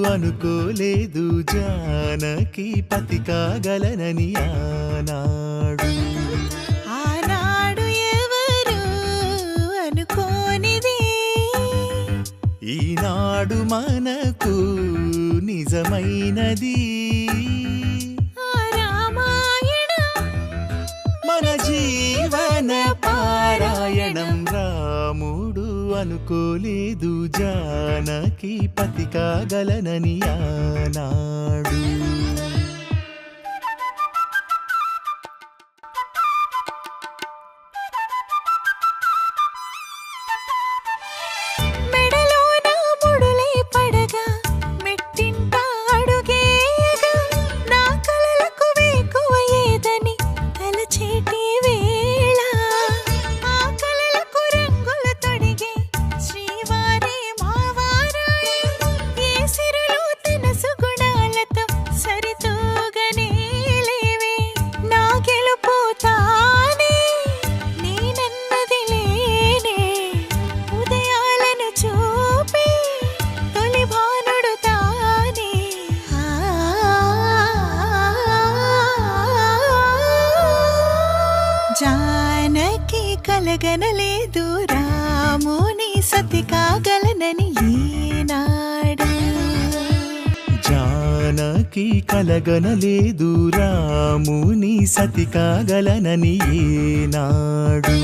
అనుకోలేదు జానకి పతి కాగలనని ఆనాడు. ఆనాడు ఎవరు అనుకోనిది ఈనాడు మనకు నిజమైనది. మన జీవన పారాయణం. రాముడు అనుకోలేదు జానకి పతి కాగలనని ఆనాడు. జానకి కలగనలేదు రాముని సతి కాగలనని ఈనాడు. జానకి కలగనలేదు రాముని సతి కాగలనని ఈనాడు.